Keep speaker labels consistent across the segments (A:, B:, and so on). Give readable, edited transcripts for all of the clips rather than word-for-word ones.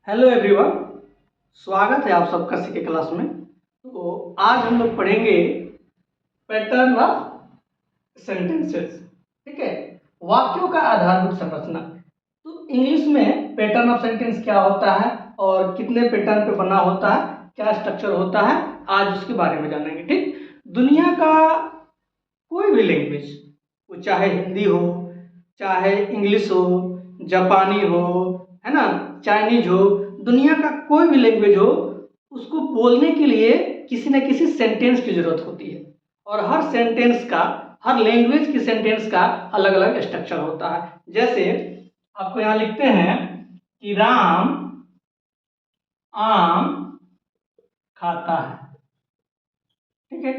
A: Hello everyone, स्वागत है आप सबका सीके क्लास में। तो आज हम लोग पढ़ेंगे पैटर्न ऑफ सेंटेंसेस। ठीक है, वाक्यों का आधारभूत संरचना। तो इंग्लिश में पैटर्न ऑफ सेंटेंस क्या होता है और कितने पैटर्न पे बना होता है, क्या स्ट्रक्चर होता है, आज उसके बारे में जानेंगे। ठीक, दुनिया का कोई भी लैंग्वेज, वो चाहे हिंदी हो, चाहे इंग्लिश हो, जापानी हो, है ना, चाइनीज हो, दुनिया का कोई भी लैंग्वेज हो, उसको बोलने के लिए किसी न किसी सेंटेंस की जरूरत होती है। और हर सेंटेंस का, हर लैंग्वेज की सेंटेंस का अलग अलग स्ट्रक्चर होता है। जैसे आपको यहाँ लिखते हैं कि राम आम खाता है। ठीक है,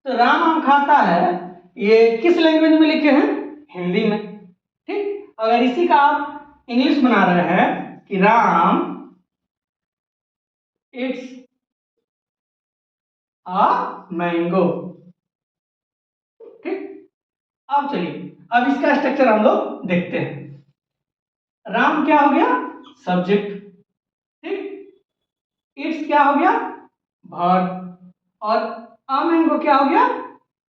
A: तो राम आम खाता है, ये किस लैंग्वेज में लिखे हैं? हिंदी में। ठीक, अगर इसी का आप इंग्लिश बना रहे हैं कि राम इट्स अ मैंगो। ठीक, अब चलिए, अब इसका स्ट्रक्चर हम लोग देखते हैं। राम क्या हो गया? सब्जेक्ट। ठीक, इट्स क्या हो गया? वर्ब। और अ मैंगो क्या हो गया?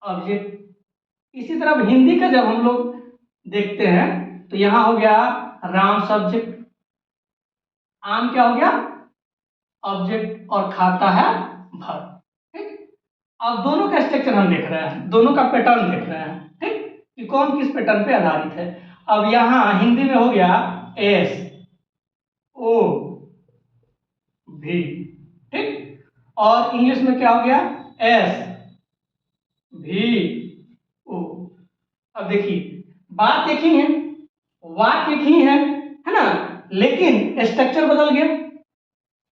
A: ऑब्जेक्ट। इसी तरह हिंदी का जब हम लोग देखते हैं तो यहां हो गया राम सब्जेक्ट, आम क्या हो गया? ऑब्जेक्ट, और खाता है वर्ब। ठीक, अब दोनों का स्ट्रक्चर हम देख रहे हैं, दोनों का पैटर्न देख रहे हैं। ठीक, कि कौन किस पैटर्न पे आधारित है। अब यहां हिंदी में हो गया एस ओ भी। ठीक, और इंग्लिश में क्या हो गया? एस भी ओ। अब देखिए, बात एक ही है, वाक्य एक ही है ना, लेकिन स्ट्रक्चर बदल गया।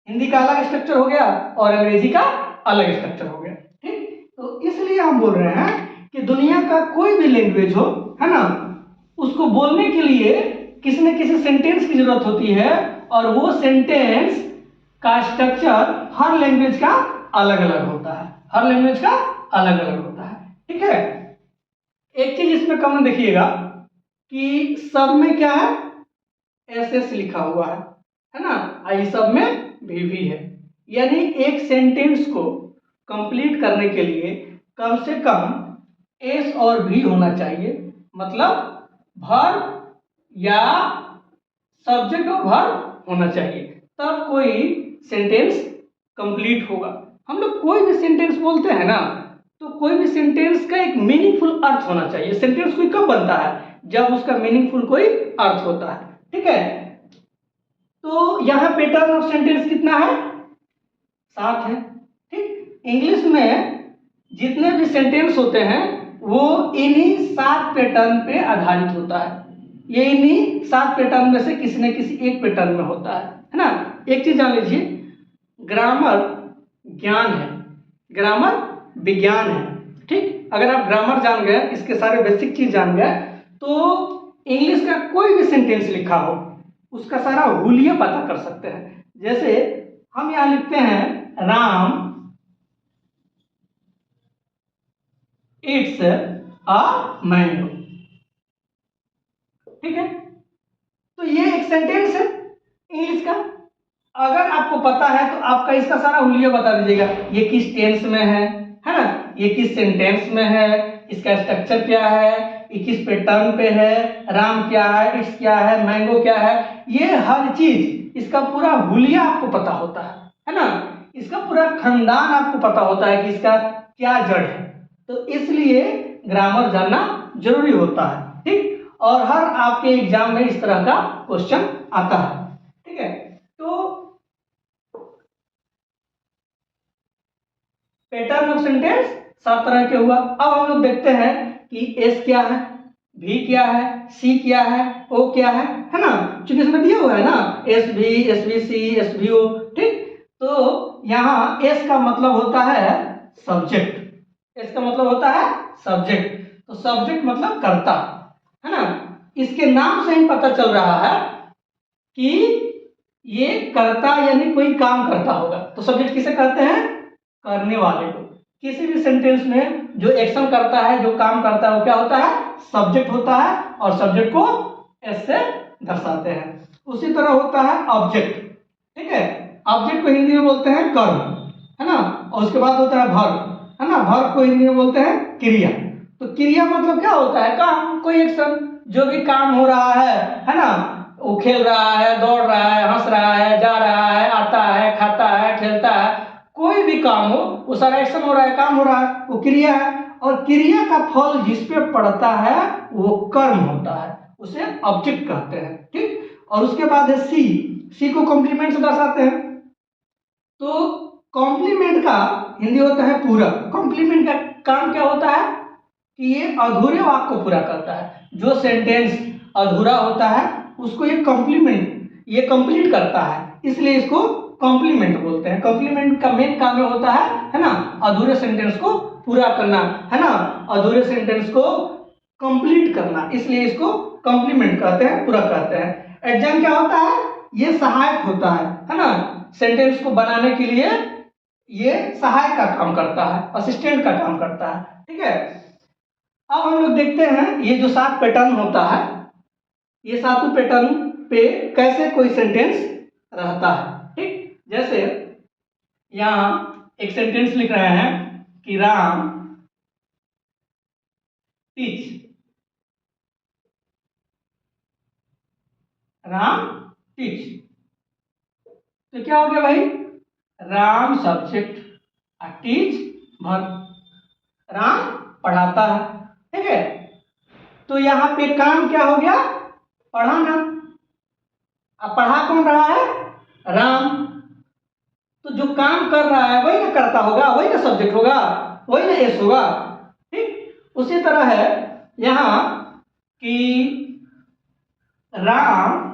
A: हिंदी का अलग स्ट्रक्चर हो गया और अंग्रेजी का अलग स्ट्रक्चर हो गया। ठीक, तो इसलिए हम बोल रहे हैं कि दुनिया का कोई भी लैंग्वेज हो, है ना, उसको बोलने के लिए किसी न किसी सेंटेंस की जरूरत होती है, और वो सेंटेंस का स्ट्रक्चर हर लैंग्वेज का अलग अलग होता है, हर लैंग्वेज का अलग अलग होता है। ठीक है, एक चीज इसमें कॉमन देखिएगा कि सब में क्या है? एस एस लिखा हुआ है ना, आई सब में भी है। यानी एक सेंटेंस को कंप्लीट करने के लिए कम से कम एस और भी होना चाहिए, मतलब वर्ब या सब्जेक्ट और वर्ब होना चाहिए, तब कोई सेंटेंस कंप्लीट होगा। हम लोग कोई भी सेंटेंस बोलते हैं ना, तो कोई भी सेंटेंस का एक मीनिंगफुल अर्थ होना चाहिए। सेंटेंस कोई कब बनता है? जब उसका मीनिंगफुल कोई अर्थ होता है। ठीक है, तो यहां पैटर्न ऑफ सेंटेंस कितना है? 7 है। ठीक, इंग्लिश में जितने भी सेंटेंस होते हैं वो इन्हीं 7 पैटर्न पे आधारित होता है। ये इन्हीं 7 पैटर्न में से किसी न किसी एक पैटर्न में होता है ना। एक चीज जान लीजिए, ग्रामर ज्ञान है, ग्रामर विज्ञान है। ठीक, अगर आप ग्रामर जान गए, इसके सारे बेसिक चीज जान गए, तो इंग्लिश का कोई भी सेंटेंस लिखा हो उसका सारा हुलिया पता कर सकते हैं। जैसे हम यहां लिखते हैं राम इट्स अ मैंगो। ठीक है, तो ये एक सेंटेंस है इंग्लिश का। अगर आपको पता है तो आपका इसका सारा हुलिया बता दीजिएगा, ये किस टेंस में है ना, ये किस सेंटेंस में है, इसका स्ट्रक्चर क्या है, ये किस पैटर्न पे है, राम क्या है, इट्स क्या है, मैंगो क्या है, ये हर चीज, इसका पूरा हुलिया आपको पता होता है ना, इसका पूरा खानदान आपको पता होता है कि इसका क्या जड़ है। तो इसलिए ग्रामर जानना जरूरी होता है। ठीक, और हर आपके एग्जाम में इस तरह का क्वेश्चन आता है। ठीक है, तो पैटर्न ऑफ सेंटेंस 7 तरह के हुआ। अब हम लोग देखते हैं कि एस क्या है, भी क्या है, सी क्या है, ओ क्या है ना, चूंकि इसमें दिया हुआ है ना एस भी, S B C, S B O. ठीक, तो यहाँ एस का मतलब होता है सब्जेक्ट, एस का मतलब होता है सब्जेक्ट। तो सब्जेक्ट मतलब कर्ता, है ना, इसके नाम से ही पता चल रहा है कि ये कर्ता यानी कोई काम करता होगा। तो सब्जेक्ट किसे कहते हैं? करने वाले को। किसी भी सेंटेंस में जो एक्शन करता है, जो काम करता है, वो क्या होता है? सब्जेक्ट होता है, और सब्जेक्ट को एस से दर्शाते हैं। उसी तरह होता है ऑब्जेक्ट, ठीक है। ऑब्जेक्ट को हिंदी में बोलते हैं कर्म, है ना। और उसके बाद होता है वर्ब, है ना। वर्ब को हिंदी में बोलते हैं क्रिया। तो क्रिया मतलब क्या होता है? काम, कोई एक्शन, जो भी काम हो रहा है ना। वो खेल रहा है, दौड़ रहा है, हंस रहा है, जा रहा है, आता है, खाता है, खेलता है, कोई भी काम हो, वो सारा एक्शन हो रहा है, काम हो रहा है, वो क्रिया है। और क्रिया का फल जिस पे पड़ता है वो कर्म होता है, उसे ऑब्जेक्ट कहते हैं, ठीक। और उसके बाद है सी। सी को कॉम्प्लीमेंट से दर्शाते हैं। तो कॉम्प्लीमेंट का हिंदी होता है पूरक। कॉम्प्लीमेंट का काम क्या होता है कि ये अधूरे वाक्य को पूरा करता है। जो सेंटेंस अधूरा होता है उसको ये कंप्लीट करता है, इसलिए इसको कॉम्प्लीमेंट बोलते हैं। कॉम्प्लीमेंट का मेन काम ये होता है ना, अधूरे सेंटेंस को पूरा करना, है ना, अधूरे सेंटेंस को कंप्लीट करना, इसलिए इसको कॉम्प्लीमेंट कहते हैं, पूरा कहते हैं। एडजंक्ट क्या होता है? ये सहायक होता है ना, सेंटेंस को बनाने के लिए ये सहायक का काम करता है, असिस्टेंट का काम करता है, ठीक है। अब हम लोग देखते हैं ये जो 7 पैटर्न होता है, ये 7 पैटर्न पे कैसे कोई सेंटेंस रहता है, ठीक। जैसे यहां एक सेंटेंस लिख रहे हैं कि राम टीच, राम टीच। तो क्या हो गया भाई? राम सब्जेक्ट और टीच वर्ब, राम पढ़ाता है, ठीक है। तो यहां पे काम क्या हो गया? पढ़ाना। अब पढ़ा कौन रहा है? राम। तो जो काम कर रहा है वही ना करता होगा, वही ना सब्जेक्ट होगा, वही ना एस होगा, ठीक। उसी तरह है यहां कि राम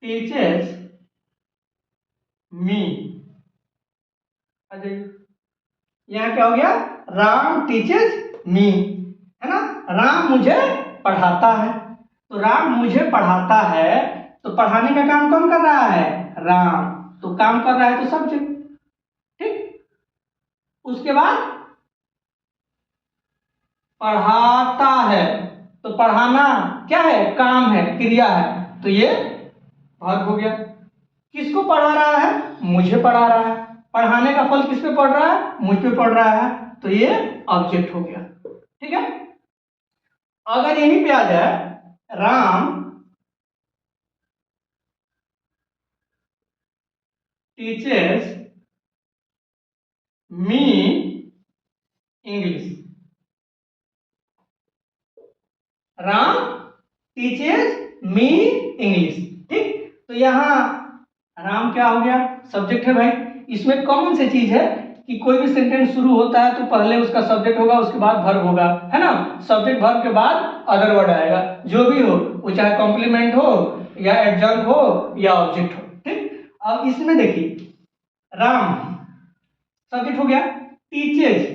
A: टीचर्स मी। यहां क्या हो गया? राम टीचर्स मी, है ना। राम मुझे पढ़ाता है। तो राम मुझे पढ़ाता है, तो पढ़ाने का काम कौन कर रहा है? राम। तो काम कर रहा है तो सब्जेक्ट, ठीक। उसके बाद पढ़ाता है, तो पढ़ाना क्या है? काम है, क्रिया है, तो ये वर्ब हो गया। किसको पढ़ा रहा है? मुझे पढ़ा रहा है। पढ़ाने का फल किस पे पड़ रहा है? मुझ पे पड़ रहा है, तो ये ऑब्जेक्ट हो गया, ठीक है। अगर यहीं पे आ जाए राम टीचर्स मी इंग्लिश, राम टीचर्स मी इंग्लिश, ठीक। तो यहां राम क्या हो गया? सब्जेक्ट है भाई। इसमें कॉमन सी चीज है कि कोई भी सेंटेंस शुरू होता है तो पहले उसका सब्जेक्ट होगा, उसके बाद वर्ब होगा, है ना। सब्जेक्ट वर्ब के बाद अदर वर्ड आएगा, जो भी हो, वो चाहे कॉम्प्लीमेंट हो या एडजंक्ट हो या ऑब्जेक्ट हो, ठीक। अब इसमें देखिए राम सब्जेक्ट हो गया, टीचर्स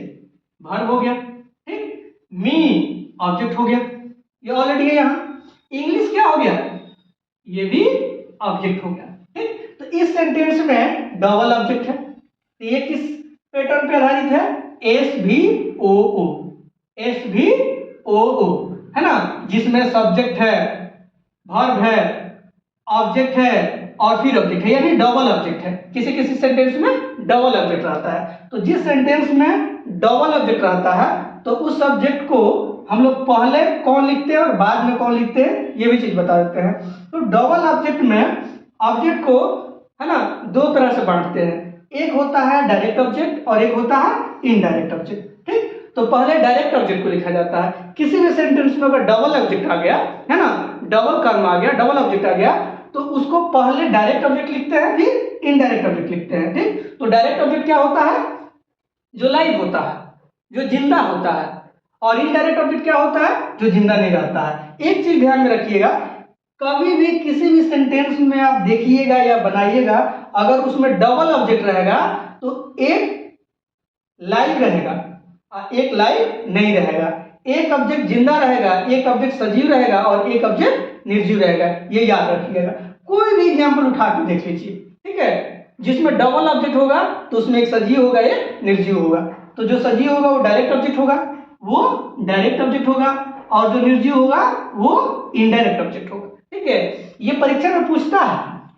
A: वर्ब हो गया, ठीक, मी ऑब्जेक्ट हो गया, ये ऑलरेडी है। यहां इंग्लिश क्या हो गया? ये भी ऑब्जेक्ट हो गया, ठीक। तो इस सेंटेंस में डबल ऑब्जेक्ट है। तो ये किस पैटर्न पे आधारित है? एस भी ओ ओ, एस भी ओ ओ, है ना, जिसमें सब्जेक्ट है, वर्ब है, ऑब्जेक्ट है और फिर ऑब्जेक्ट है, यानी डबल ऑब्जेक्ट है। किसी किसी सेंटेंस में डबल ऑब्जेक्ट रहता है। तो जिस सेंटेंस में डबल ऑब्जेक्ट रहता है तो उस सब्जेक्ट को हम लोग पहले कौन लिखते हैं और बाद में कौन लिखते हैं, ये भी चीज बता देते हैं। तो डबल ऑब्जेक्ट में ऑब्जेक्ट को, है ना, 2 तरह से बांटते हैं। एक होता है डायरेक्ट ऑब्जेक्ट और एक होता है इनडायरेक्ट ऑब्जेक्ट, ठीक। तो पहले डायरेक्ट ऑब्जेक्ट को लिखा जाता है। किसी भी सेंटेंस में अगर डबल ऑब्जेक्ट आ गया, है ना, डबल कर्म आ गया, डबल ऑब्जेक्ट आ गया, तो उसको पहले डायरेक्ट ऑब्जेक्ट लिखते हैं, फिर इनडायरेक्ट ऑब्जेक्ट लिखते हैं, ठीक। तो डायरेक्ट ऑब्जेक्ट क्या होता है? जो लाइव होता है, जो जिंदा होता है। और इनडायरेक्ट ऑब्जेक्ट क्या होता है? जो जिंदा नहीं रहता है। एक चीज ध्यान में रखिएगा, कभी भी किसी भी सेंटेंस में आप देखिएगा या बनाइएगा, अगर उसमें डबल ऑब्जेक्ट रहेगा तो एक लाइव रहेगा और एक लाइव नहीं रहेगा। एक ऑब्जेक्ट जिंदा रहेगा, एक ऑब्जेक्ट सजीव रहेगा और एक ऑब्जेक्ट निर्जीव रहेगा, ये याद रखिएगा। कोई भी एग्जाम्पल उठा के देख लीजिए, ठीक है। जिसमें डबल ऑब्जेक्ट होगा तो उसमें एक सजीव होगा, एक निर्जीव होगा। तो जो सजीव होगा वो डायरेक्ट ऑब्जेक्ट होगा वो डायरेक्ट ऑब्जेक्ट होगा और जो निर्जीव होगा वो इनडायरेक्ट ऑब्जेक्ट होगा। ठीक है, ये परीक्षा में पूछता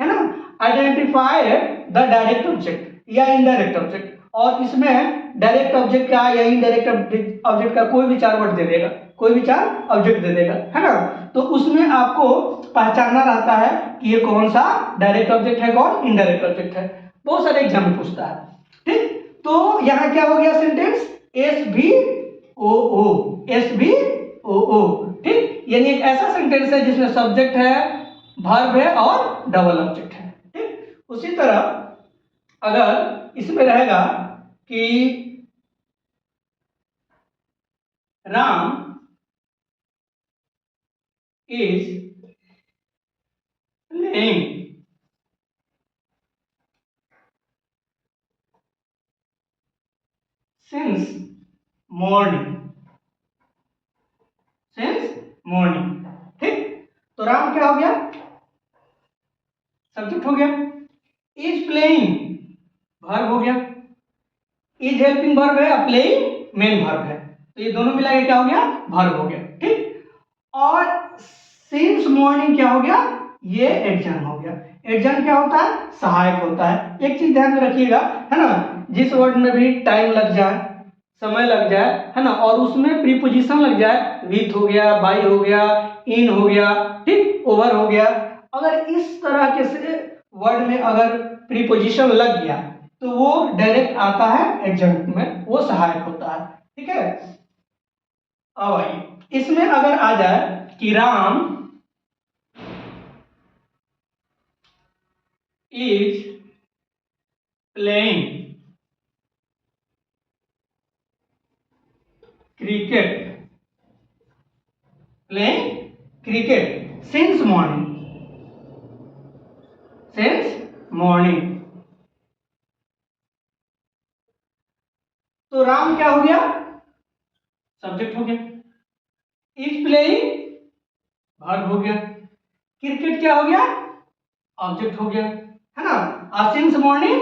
A: है ना, आइडेंटिफाई द डायरेक्ट ऑब्जेक्ट या इनडायरेक्ट ऑब्जेक्ट, और इसमें डायरेक्ट ऑब्जेक्ट का या इनडायरेक्ट ऑब्जेक्ट का कोई भी 4 वर्ड दे देगा, कोई भी 4 ऑब्जेक्ट दे देगा, है ना। तो उसमें आपको पहचानना रहता है कि ये कौन सा डायरेक्ट ऑब्जेक्ट है, कौन इनडायरेक्ट ऑब्जेक्ट है। बहुत सारे एग्जाम में पूछता है। ठीक, तो यहाँ क्या हो गया सेंटेंस, SVOO। ठीक, यानी एक ऐसा सेंटेंस है जिसमें सब्जेक्ट है, वर्ब है और डबल ऑब्जेक्ट है। ठीक, उसी तरह अगर इसमें रहेगा कि Ram is playing since morning, ठीक, तो राम क्या हो गया, सब्जेक्ट हो गया, इज प्लेइंग वर्ब हो गया, इज हेल्पिंग वर्ब है, प्लेइंग मेन वर्ब है, तो ये दोनों मिला के क्या हो गया, वर्ब हो गया। ठीक, और सिंस मॉर्निंग क्या हो गया, ये एडजंक्ट हो गया। एडजंक्ट क्या होता है, सहायक होता है। एक चीज ध्यान में रखिएगा, है ना, जिस वर्ड में भी टाइम लग जाए, समय लग जाए, है ना, और उसमें प्रीपोजिशन लग जाए, विथ हो गया, बाय हो गया, इन हो गया, ठीक, ओवर हो गया, अगर इस तरह के से वर्ड में अगर प्रीपोजिशन लग गया तो वो डायरेक्ट आता है एडजंक्ट में, वो सहायक होता है। ठीक है, अब आइए इसमें अगर आ जाए कि Ram is playing cricket since morning, तो राम क्या हो गया, सब्जेक्ट हो गया, इज प्लेइंग वर्ब हो गया, क्रिकेट क्या हो गया, ऑब्जेक्ट हो गया, है ना, और सिंस मॉर्निंग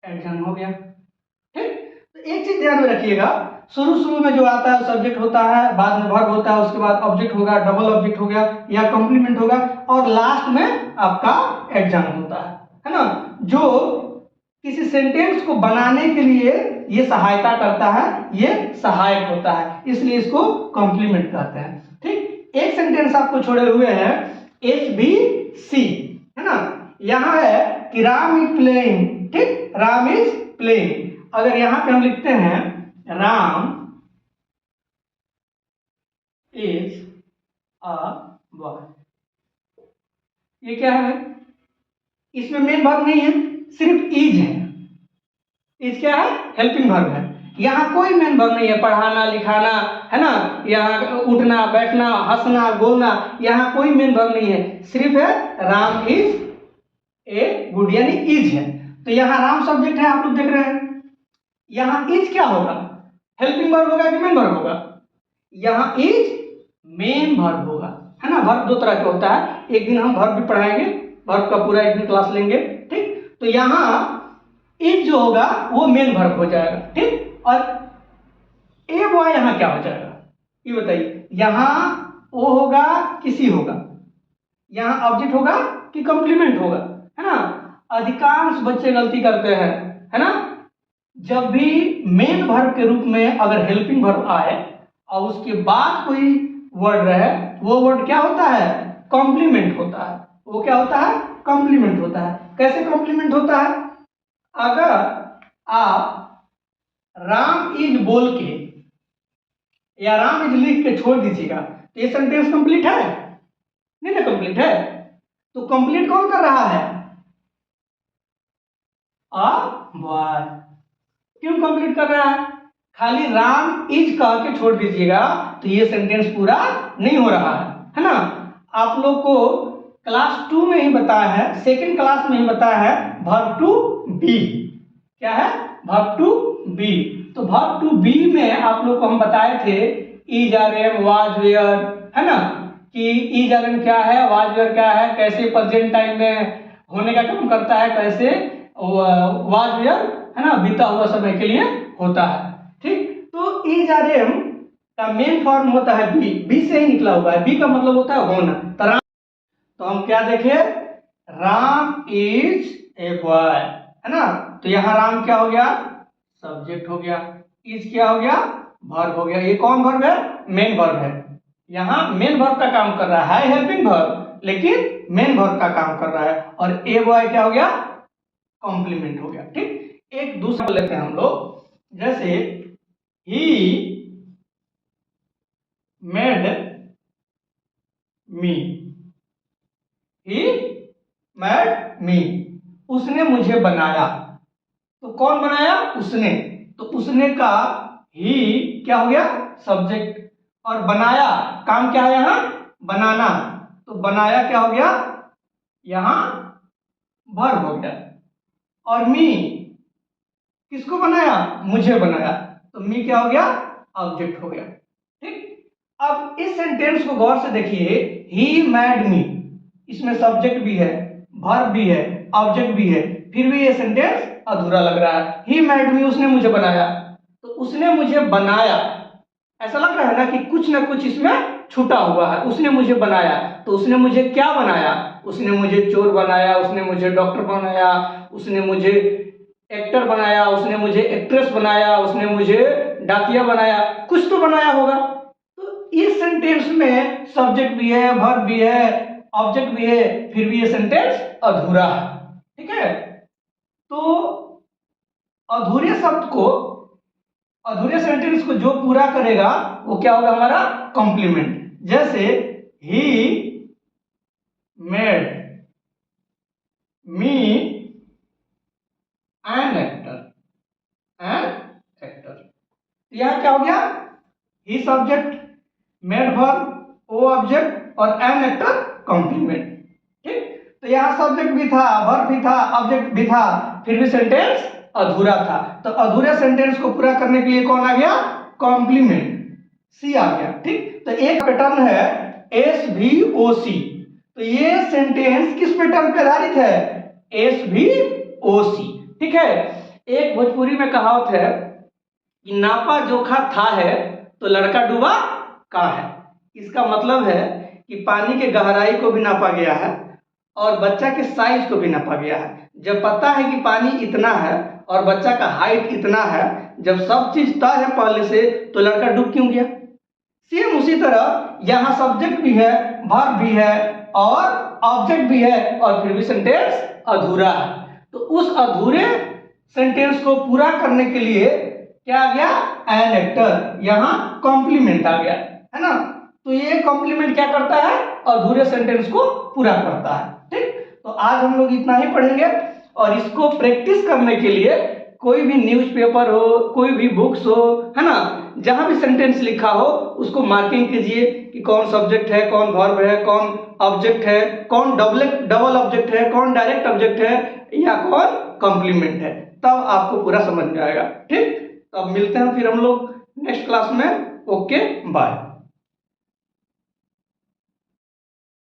A: एडजंक्ट हो गया। ठीक, तो एक चीज ध्यान में रखिएगा, शुरू में जो आता है सब्जेक्ट होता है, बाद में वर्ब होता है, उसके बाद ऑब्जेक्ट होगा, डबल ऑब्जेक्ट हो गया या कॉम्प्लीमेंट होगा, और लास्ट में आपका एडजंक्ट होता है ना, जो किसी सेंटेंस को बनाने के लिए ये सहायता करता है, ये सहायक होता है, इसलिए इसको कॉम्प्लीमेंट कहते हैं। ठीक, एक सेंटेंस आपको छोड़े हुए हैं SBC, है ना, यहां है कि राम इज प्लेइंग, ठीक, राम इज प्लेइंग, अगर यहां पे हम लिखते हैं राम इज अ बॉय, ये क्या है भाई, इसमें मेन वर्ब नहीं है, सिर्फ इज है। इज क्या है, हेल्पिंग वर्ब है, यहाँ कोई मेन वर्ब नहीं है, पढ़ाना लिखाना, है ना, यहाँ उठना बैठना हंसना बोलना, यहाँ कोई मेन वर्ब नहीं है, सिर्फ है राम इज ए गुड, यानी इज है। तो यहाँ राम सब्जेक्ट है, आप लोग देख रहे हैं, यहाँ इज क्या होगा, हेल्पिंग वर्ब होगा कि मेन वर्ब होगा, यहाँ इज मेन वर्ब होगा, है ना। वर्ब दो तरह के होता है, एक दिन हम वर्ब भी पढ़ाएंगे, वर्ब का पूरा एक दिन क्लास लेंगे। ठीक, तो यहाँ इज जो होगा वो मेन वर्ब हो जाएगा। ठीक, और ए बॉय यहाँ क्या हो जाएगा, ये बताइए, यहाँ ओ होगा कि सी होगा, यहाँ ऑब्जेक्ट होगा कि कॉम्प्लीमेंट होगा, है ना। अधिकांश बच्चे गलती करते हैं, है ना, जब भी मेन वर्ब के रूप में अगर हेल्पिंग वर्ब आए और उसके बाद कोई वर्ड रहे, वो वर्ड क्या होता है, कॉम्प्लीमेंट होता है, वो क्या होता है, कॉम्प्लीमेंट होता है। कैसे कॉम्प्लीमेंट होता है, अगर आप राम इज बोल के या राम इज लिख के छोड़ दीजिएगा तो ये सेंटेंस कंप्लीट है नहीं ना, कंप्लीट है, तो कंप्लीट कौन कर रहा है, अ बॉय, क्यों कंप्लीट कर रहा है, खाली राम इज कह के छोड़ दीजिएगा तो ये सेंटेंस पूरा नहीं हो रहा है ना। आप लोग को क्लास 2 में ही बताया है, सेकंड क्लास में ही बताया है वर्ब टू बी, क्या है, वर्ब टू बी। तो वर्ब टू बी में आप लोग को हम बताए थे is are am was were, है ना, कि इज आर एम क्या है, वाज वेयर क्या है, कैसे प्रेजेंट टाइम में होने का काम करता है, कैसे वाज वेयर, है ना, बीता हुआ समय के लिए होता है। ठीक, तो इज आर एम का मेन फॉर्म होता है बी, बी से ही निकला हुआ है, बी का मतलब होता है होना। तो हम क्या देखे, राम इज ए बॉय, है ना। तो यहाँ राम क्या हो गया, सब्जेक्ट हो गया, इज क्या हो गया, वर्ब हो गया। ये कौन वर्ब है, मेन वर्ब है। यहाँ मेन वर्ब का काम कर रहा है, हेल्पिंग वर्ब, लेकिन मेन वर्ब का काम कर रहा है। और ए बॉय क्या हो गया, कॉम्प्लीमेंट हो गया। ठीक, एक दूसरा लेते हैं हम लोग, जैसे he made me, he made me, उसने मुझे बनाया। तो कौन बनाया, उसने। तो उसने का ही क्या हो गया, सब्जेक्ट, और बनाया काम क्या है यहाँ, बनाना। तो बनाया क्या हो गया, यहाँ वर्ब हो गया। और मी, किसको बनाया, मुझे बनाया। तो मी क्या हो गया, ऑब्जेक्ट हो गया। ठीक, अब इस सेंटेंस को गौर से देखिए, ही मैड मी, इसमें सब्जेक्ट भी है, वर्ब भी है, ऑब्जेक्ट भी है, फिर भी ये सेंटेंस अधूरा लग रहा है। ही मैड मी, उसने मुझे बनाया। तो उसने मुझे बनाया, ऐसा लग रहा है ना कि कुछ ना कुछ इसमें छूटा हुआ है। उसने मुझे बनाया, तो उसने मुझे क्या बनाया, उसने मुझे चोर बनाया, उसने मुझे डॉक्टर बनाया, उसने मुझे एक्टर बनाया, उसने मुझे एक्ट्रेस बनाया, उसने मुझे डाकिया बनाया, कुछ तो बनाया होगा। तो इस सेंटेंस में सब्जेक्ट भी है, वर्ब भी है, ऑब्जेक्ट भी है, फिर भी ये सेंटेंस अधूरा है। ठीक है, तो अधूरे शब्द को, अधूरे सेंटेंस को जो पूरा करेगा वो क्या होगा, हमारा कॉम्प्लीमेंट। जैसे he made me an actor, an actor, यहां क्या हो गया, ही सब्जेक्ट, मेड वर्ब, ओ ऑब्जेक्ट, और एन एक्टर कॉम्प्लीमेंट। ठीक, तो यहां सब्जेक्ट भी था, वर्ब भी था, ऑब्जेक्ट भी था, फिर भी सेंटेंस अधूरा था। तो अधूरे सेंटेंस को पूरा करने के लिए कौन आ गया, कॉम्प्लीमेंट, सी आ गया। ठीक, तो एक पैटर्न है एस भी ओ सी। तो ये सेंटेंस किस पैटर्न पे आधारित है, एस भी ओ सी। ठीक है, एक भोजपुरी में कहावत है कि नापा जोखा था है तो लड़का डूबा का है। इसका मतलब है कि पानी के गहराई को भी नापा गया है और बच्चा के साइज को भी नापा गया है। जब पता है कि पानी इतना है और बच्चा का हाइट इतना है, जब सब चीज तय है पहले से, तो लड़का डूब क्यों गया। सेम उसी तरह यहाँ सब्जेक्ट भी है, वर्ब भी है, और ऑब्जेक्ट भी है, और फिर भी सेंटेंस अधूरा है। तो उस अधूरे सेंटेंस को पूरा करने के लिए क्या आ गया, एन एक्टर, यहाँ कॉम्प्लीमेंट आ गया, है ना। तो ये कॉम्प्लीमेंट क्या करता है, अधूरे सेंटेंस को पूरा करता है। ठीक, तो आज हम लोग इतना ही पढ़ेंगे, और इसको प्रैक्टिस करने के लिए कोई भी न्यूज़पेपर हो, कोई भी बुक्स हो, है ना, जहां भी सेंटेंस लिखा हो उसको मार्किंग कीजिए कि कौन सब्जेक्ट है, कौन वर्ब है, कौन ऑब्जेक्ट है, कौन डबल ऑब्जेक्ट है, कौन डायरेक्ट ऑब्जेक्ट है, या कौन कॉम्प्लीमेंट है। तब आपको पूरा समझ में आएगा। ठीक, तो अब मिलते हैं फिर हम लोग नेक्स्ट क्लास में। Okay, bye.